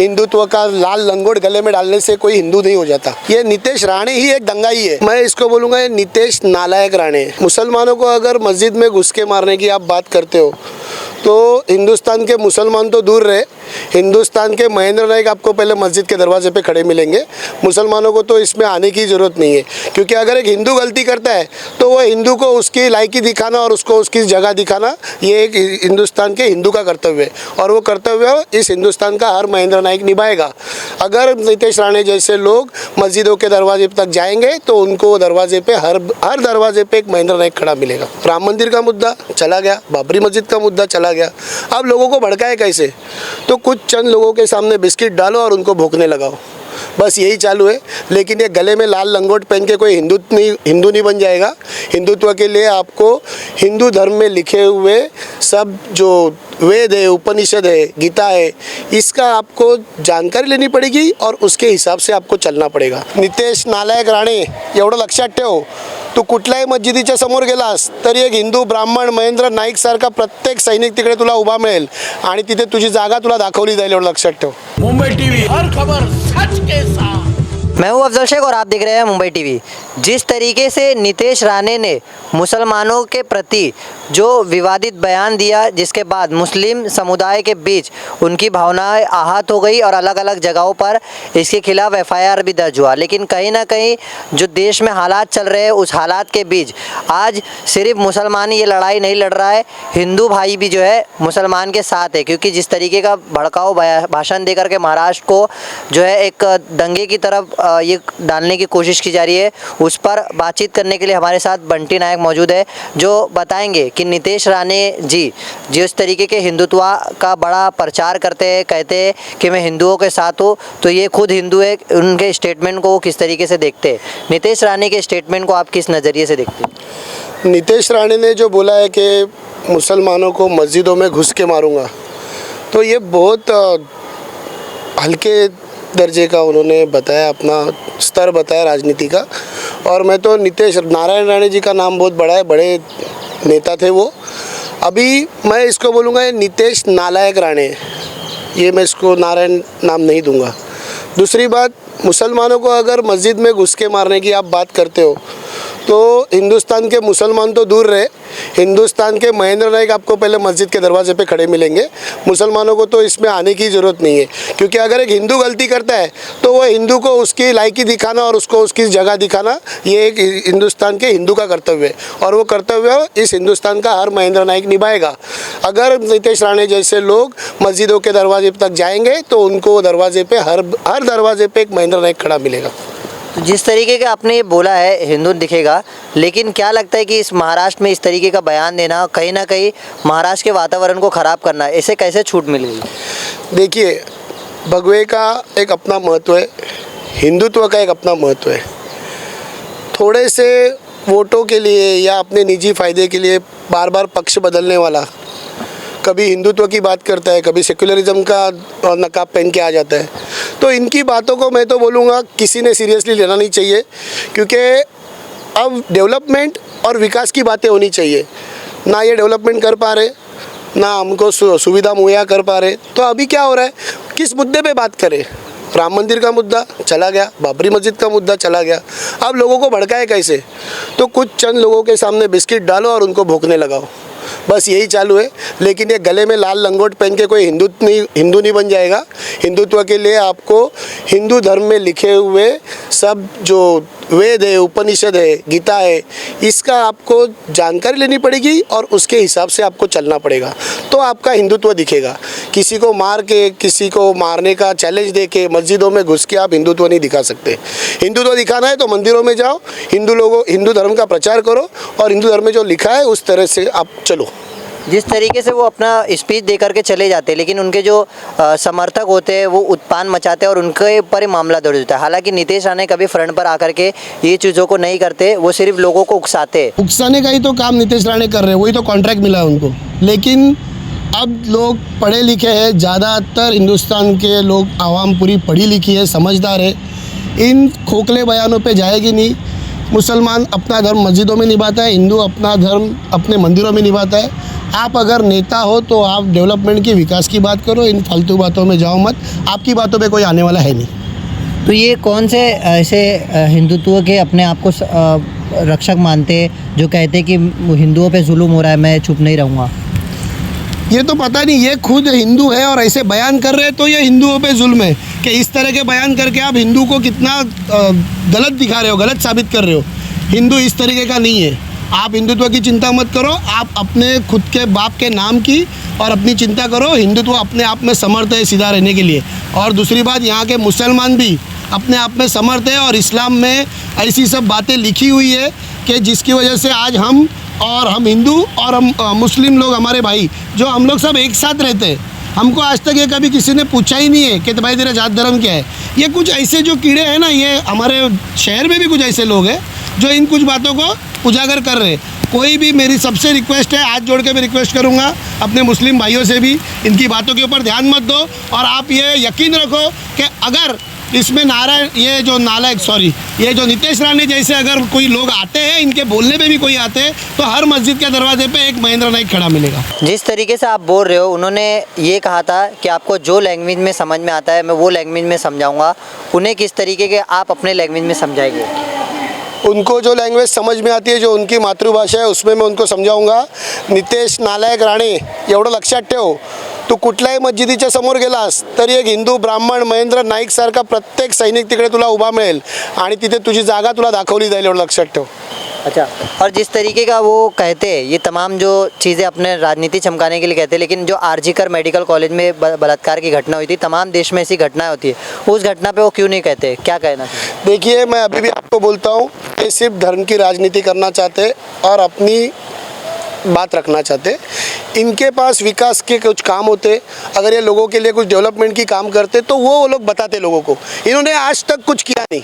हिंदुत्व का लाल लंगोट गले में डालने से कोई हिंदू नहीं हो जाता। ये नीतीश राणे ही एक दंगाई है। मैं इसको बोलूँगा ये नीतीश नालायक राणे। मुसलमानों को अगर मस्जिद में घुस के मारने की आप बात करते हो तो हिंदुस्तान के मुसलमान तो दूर रहे, हिंदुस्तान के महेंद्र नाइक आपको पहले मस्जिद के दरवाजे पे खड़े मिलेंगे। मुसलमानों को तो इसमें आने की ज़रूरत नहीं है, क्योंकि अगर एक हिंदू गलती करता है तो वो हिंदू को उसकी लायकी दिखाना और उसको उसकी जगह दिखाना ये एक हिंदुस्तान के हिंदू का कर्तव्य है, और वो कर्तव्य इस हिंदुस्तान का हर महेंद्र नाइक निभाएगा। अगर नीतीश राणे जैसे लोग मस्जिदों के दरवाजे तक जाएंगे तो उनको दरवाजे पे हर दरवाजे पे एक महेंद्र नाइक खड़ा मिलेगा। राम मंदिर का मुद्दा चला गया, बाबरी मस्जिद का मुद्दा चला गया, अब लोगों को भड़काए कैसे? तो कुछ चंद लोगों के सामने बिस्किट डालो और उनको भूखने लगाओ, बस यही चालू है। लेकिन ये गले में लाल लंगोट पहन के कोई हिंदू नहीं बन जाएगा। हिंदुत्व के लिए आपको हिंदू धर्म में लिखे हुए सब जो वेद है, उपनिषद है, गीता है, इसका आपको जानकारी लेनी पड़ेगी और उसके हिसाब से आपको चलना पडेगा। नितेश नालायक राणे एवढं लक्षात ठेव, तू कुठल्याही मस्जिदीच्या समोर गेलास तरी एक हिंदू ब्राह्मण महेंद्र नाईक सारखा प्रत्येक सैनिक तिकडे तुला उभा मिळेल आणि तिथे तुझी जागा तुला दाखवली जाईल, एवढं लक्षात ठेव। मुंबई टीवी, हर खबर सच के साथ। मैं हूं अफजल शेख और आप देख रहे हैं मुंबई टीवी। जिस तरीके से नीतीश राणे ने मुसलमानों के प्रति जो विवादित बयान दिया, जिसके बाद मुस्लिम समुदाय के बीच उनकी भावनाएं आहत हो गई और अलग अलग जगहों पर इसके खिलाफ एफआईआर भी दर्ज हुआ, लेकिन कहीं ना कहीं जो देश में हालात चल रहे हैं उस हालात के बीच आज सिर्फ मुसलमान ये लड़ाई नहीं लड़ रहा है, हिंदू भाई भी जो है मुसलमान के साथ है। क्योंकि जिस तरीके का भड़काऊ भाषण देकर के महाराष्ट्र को जो है एक दंगे की तरफ ये डालने की कोशिश की जा रही है, उस पर बातचीत करने के लिए हमारे साथ बंटी नायक मौजूद है, जो बताएंगे कि नीतीश राणे जी जिस तरीके के हिंदुत्व का बड़ा प्रचार करते हैं, कहते हैं कि मैं हिंदुओं के साथ हूँ, तो ये खुद हिंदू है, उनके स्टेटमेंट को वो किस तरीके से देखते हैं? नीतीश राणे के स्टेटमेंट को आप किस नज़रिए से देखते हैं? नीतीश राणे ने जो बोला है कि मुसलमानों को मस्जिदों में घुस के मारूंगा, तो ये बहुत हल्के दर्जे का उन्होंने बताया, अपना स्तर बताया राजनीति का। और मैं तो नीतीश नारायण राणे जी का नाम बहुत बड़ा है, बड़े नेता थे वो। अभी मैं इसको बोलूँगा ये नीतीश नालायक राणे, ये मैं इसको नारायण नाम नहीं दूंगा। दूसरी बात, मुसलमानों को अगर मस्जिद में घुस के मारने की आप बात करते हो तो हिंदुस्तान के मुसलमान तो दूर रहे, हिंदुस्तान के महेंद्र नाइक आपको पहले मस्जिद के दरवाजे पे खड़े मिलेंगे। मुसलमानों को तो इसमें आने की ज़रूरत नहीं है, क्योंकि अगर एक हिंदू गलती करता है तो वो हिंदू को उसकी लायकी दिखाना और उसको उसकी जगह दिखाना ये एक हिंदुस्तान के हिंदू का कर्तव्य है, और वो कर्तव्य इस हिंदुस्तान का हर महेंद्र नाइक निभाएगा। अगर नीतीश राणे जैसे लोग मस्जिदों के दरवाजे तक जाएंगे तो उनको दरवाजे पे हर दरवाजे पे एक महेंद्र नाइक खड़ा मिलेगा। तो जिस तरीके का आपने ये बोला है हिंदू दिखेगा, लेकिन क्या लगता है कि इस महाराष्ट्र में इस तरीके का बयान देना कहीं ना कहीं महाराष्ट्र के वातावरण को ख़राब करना है, इसे कैसे छूट मिल गई? देखिए, भगवे का एक अपना महत्व है, हिंदुत्व का एक अपना महत्व है। थोड़े से वोटों के लिए या अपने निजी फ़ायदे के लिए बार बार पक्ष बदलने वाला कभी हिंदुत्व की बात करता है, कभी सेक्युलरिज्म का नकाब पहन के आ जाता है, तो इनकी बातों को मैं तो बोलूँगा किसी ने सीरियसली लेना नहीं चाहिए, क्योंकि अब डेवलपमेंट और विकास की बातें होनी चाहिए। ना ये डेवलपमेंट कर पा रहे, ना हमको सुविधा मुहैया कर पा रहे, तो अभी क्या हो रहा है, किस मुद्दे पे बात करें? राम मंदिर का मुद्दा चला गया, बाबरी मस्जिद का मुद्दा चला गया, अब लोगों को भड़काए कैसे? तो कुछ चंद लोगों के सामने बिस्किट डालो और उनको भूखने लगाओ, बस यही चालू है। लेकिन ये गले में लाल लंगोट पहन के कोई हिंदू नहीं बन जाएगा। हिंदुत्व के लिए आपको हिंदू धर्म में लिखे हुए सब जो वेद है, उपनिषद है, गीता है, इसका आपको जानकारी लेनी पड़ेगी और उसके हिसाब से आपको चलना पड़ेगा, तो आपका हिंदुत्व दिखेगा। किसी को मार के, किसी को मारने का चैलेंज दे के मस्जिदों में घुस के आप हिंदुत्व नहीं दिखा सकते। हिंदुत्व दिखाना है तो मंदिरों में जाओ, हिंदू धर्म का प्रचार करो और हिंदू धर्म में जो लिखा है उस तरह से आप चलो। जिस तरीके से वो अपना स्पीच दे करके चले जाते हैं, लेकिन उनके जो समर्थक होते हैं वो उत्पान मचाते हैं और उनके ऊपर ही मामला दर्ज होता है। हालांकि नीतीश राणे कभी फ्रंट पर आकर के ये चीज़ों को नहीं करते, वो सिर्फ लोगों को उकसाते हैं। उकसाने का ही तो काम नीतीश राणे कर रहे हैं, वही तो कॉन्ट्रैक्ट मिला है उनको। लेकिन अब लोग पढ़े लिखे हैं, ज़्यादातर हिंदुस्तान के लोग, आवाम पूरी पढ़ी लिखी है, समझदार है, इन खोखले बयानों पे जाएगी नहीं। मुसलमान अपना धर्म मस्जिदों में निभाता है, हिंदू अपना धर्म अपने मंदिरों में निभाता है। आप अगर नेता हो तो आप डेवलपमेंट की विकास की बात करो, इन फालतू बातों में जाओ मत, आपकी बातों पे कोई आने वाला है नहीं। तो ये कौन से ऐसे हिंदुत्व के अपने आप को रक्षक मानते हैं जो कहते हैं कि हिंदुओं पे जुल्म हो रहा है, मैं चुप नहीं रहूँगा? ये तो पता नहीं, ये खुद हिंदू है और ऐसे बयान कर रहे हैं, तो ये हिंदुओं पे जुल्म है कि इस तरह के बयान करके आप हिंदू को कितना गलत दिखा रहे हो, गलत साबित कर रहे हो। हिंदू इस तरीके का नहीं है। आप हिंदुत्व की चिंता मत करो, आप अपने खुद के बाप के नाम की और अपनी चिंता करो। हिंदुत्व अपने आप में समर्थ है सीधा रहने के लिए। और दूसरी बात, यहाँ के मुसलमान भी अपने आप में समर्थ है और इस्लाम में ऐसी सब बातें लिखी हुई है कि जिसकी वजह से आज हम हिंदू और हम मुस्लिम लोग, हमारे भाई जो हम लोग सब एक साथ रहते हैं। हमको आज तक ये कभी किसी ने पूछा ही नहीं है कि भाई तेरा जात धर्म क्या है। ये कुछ ऐसे जो कीड़े हैं ना, ये हमारे शहर में भी कुछ ऐसे लोग हैं जो इन कुछ बातों को उजागर कर रहे हैं। कोई भी, मेरी सबसे रिक्वेस्ट है, हाथ जोड़ के मैं रिक्वेस्ट करूंगा अपने मुस्लिम भाइयों से भी, इनकी बातों के ऊपर ध्यान मत दो। और आप ये यकीन रखो कि अगर इसमें ये जो नितेश राणे जैसे अगर कोई लोग आते हैं, इनके बोलने पे भी कोई आते हैं, तो हर मस्जिद के दरवाजे पे एक महेंद्र नाइक खड़ा मिलेगा। जिस तरीके से आप बोल रहे हो, उन्होंने ये कहा था कि आपको जो लैंग्वेज में समझ में आता है मैं वो लैंग्वेज में समझाऊंगा। उन्हें किस तरीके के आप अपने लैंग्वेज में समझाएंगे? उनको जो लैंग्वेज समझ में आती है, जो उनकी मातृभाषा है, उसमें मैं उनको समजावूंगा। नितेश नालायक राणे, एवढं लक्षात ठेव, तू कुठल्याही मस्जिदीच्या समोर गेलास तरी एक हिंदू ब्राह्मण महेंद्र नाईक सारखा प्रत्येक सैनिक तिकडे तुला उभा मिळेल आणि तिथे तुझी जागा तुला दाखवली जाईल, एवढं लक्षात ठेव। अच्छा, और जिस तरीके का वो कहते हैं, ये तमाम जो चीज़ें अपने राजनीति चमकाने के लिए कहते हैं, लेकिन जो आरजीकर मेडिकल कॉलेज में बलात्कार की घटना हुई थी, तमाम देश में ऐसी घटनाएं होती है, उस घटना पे वो क्यों नहीं कहते? क्या कहना? देखिए, मैं अभी भी आपको बोलता हूँ, ये सिर्फ धर्म की राजनीति करना चाहते और अपनी बात रखना चाहते। इनके पास विकास के कुछ काम होते, अगर ये लोगों के लिए कुछ डेवलपमेंट की काम करते तो वो लोग बताते लोगों को। इन्होंने आज तक कुछ किया नहीं,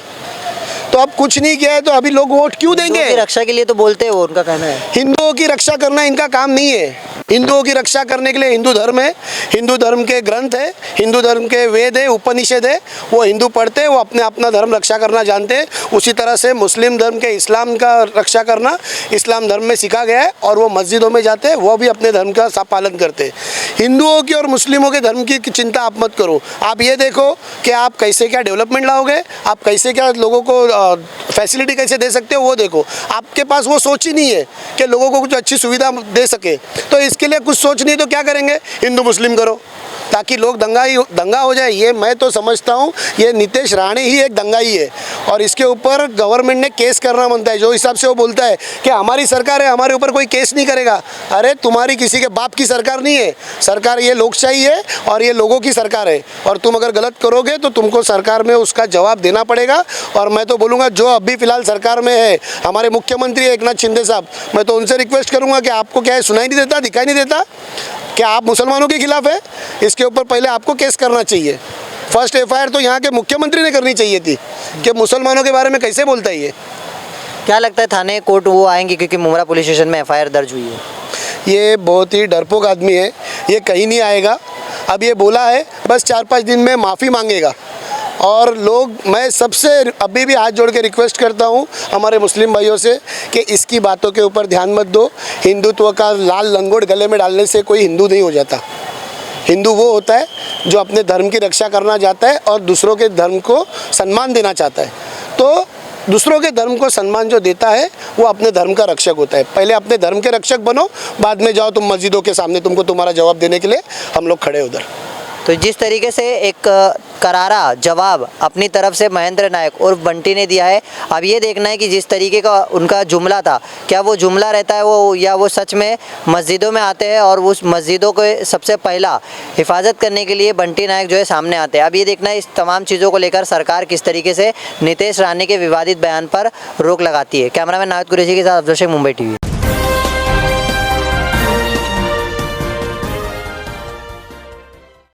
तो अब कुछ नहीं किया है तो अभी लोग वोट क्यों देंगे? हिंदुओं की रक्षा के लिए तो बोलते हैं, वो उनका कहना है। हिंदुओं की रक्षा करना इनका काम नहीं है। हिंदुओं की रक्षा करने के लिए हिंदू धर्म है, हिंदू धर्म के ग्रंथ है, हिंदू धर्म के वेद है, उपनिषद है, वो हिंदू पढ़ते हैं, वो अपना धर्म रक्षा करना जानते हैं। उसी तरह से मुस्लिम धर्म के इस्लाम का रक्षा करना इस्लाम धर्म में सिखा गया है और वो मस्जिदों में जाते हैं, वो भी अपने धर्म का पालन करते हैं। हिंदुओं की और मुस्लिमों के धर्म की चिंता आप मत करो। आप ये देखो कि आप कैसे क्या डेवलपमेंट लाओगे, आप कैसे क्या लोगों को फैसिलिटी कैसे दे सकते हो, वो देखो। आपके पास वो सोच ही नहीं है कि लोगों को कुछ अच्छी सुविधा दे सके, तो इसके लिए कुछ सोच नहीं तो क्या करेंगे, हिंदू मुस्लिम करो ताकि लोग दंगा हो जाए। ये मैं तो समझता हूँ ये नितेश राणे ही एक दंगाई है और इसके ऊपर गवर्नमेंट ने केस करना बनता है। जो हिसाब से वो बोलता है कि हमारी सरकार है, हमारे ऊपर कोई केस नहीं करेगा। अरे तुम्हारी किसी के बाप की सरकार नहीं है, सरकार ये लोकशाही है और ये लोगों की सरकार है, और तुम अगर गलत करोगे तो तुमको सरकार में उसका जवाब देना पड़ेगा। और मैं तो बोलूँगा जो अभी फ़िलहाल सरकार में है, हमारे मुख्यमंत्री एकनाथ शिंदे साहब, मैं तो उनसे रिक्वेस्ट करूँगा कि आपको क्या है, सुनाई नहीं देता, दिखाई नहीं देता क्या आप मुसलमानों के खिलाफ है? इसके ऊपर पहले आपको केस करना चाहिए। फर्स्ट एफआईआर तो यहाँ के मुख्यमंत्री ने करनी चाहिए थी कि मुसलमानों के बारे में कैसे बोलता है ये। क्या लगता है थाने कोर्ट वो आएंगे, क्योंकि मुमरा पुलिस स्टेशन में एफआईआर दर्ज हुई है? ये बहुत ही डरपोक आदमी है, ये कहीं नहीं आएगा। अब ये बोला है बस 4-5 दिन में माफ़ी मांगेगा। और लोग, मैं सबसे अभी भी हाथ जोड़ के रिक्वेस्ट करता हूँ हमारे मुस्लिम भाइयों से कि इसकी बातों के ऊपर ध्यान मत दो। हिंदुत्व का लाल लंगोट गले में डालने से कोई हिंदू नहीं हो जाता। हिंदू वो होता है जो अपने धर्म की रक्षा करना चाहता है और दूसरों के धर्म को सम्मान देना चाहता है। तो दूसरों के धर्म को सम्मान जो देता है वो अपने धर्म का रक्षक होता है। पहले अपने धर्म के रक्षक बनो, बाद में जाओ तुम मस्जिदों के सामने, तुमको तुम्हारा जवाब देने के लिए हम लोग खड़े उधर। तो जिस तरीके से एक करारा जवाब अपनी तरफ से महेंद्र नायक और बंटी ने दिया है, अब ये देखना है कि जिस तरीके का उनका जुमला था, क्या वो जुमला रहता है वो, या वो सच में मस्जिदों में आते हैं और उस मस्जिदों को सबसे पहला हिफाजत करने के लिए बंटी नायक जो है सामने आते हैं। अब ये देखना है इस तमाम चीज़ों को लेकर सरकार किस तरीके से नितेश राणे के विवादित बयान पर रोक लगाती है। कैमरामैन नाविद कुरैशी के साथ अफजल शेख, मुंबई टीवी।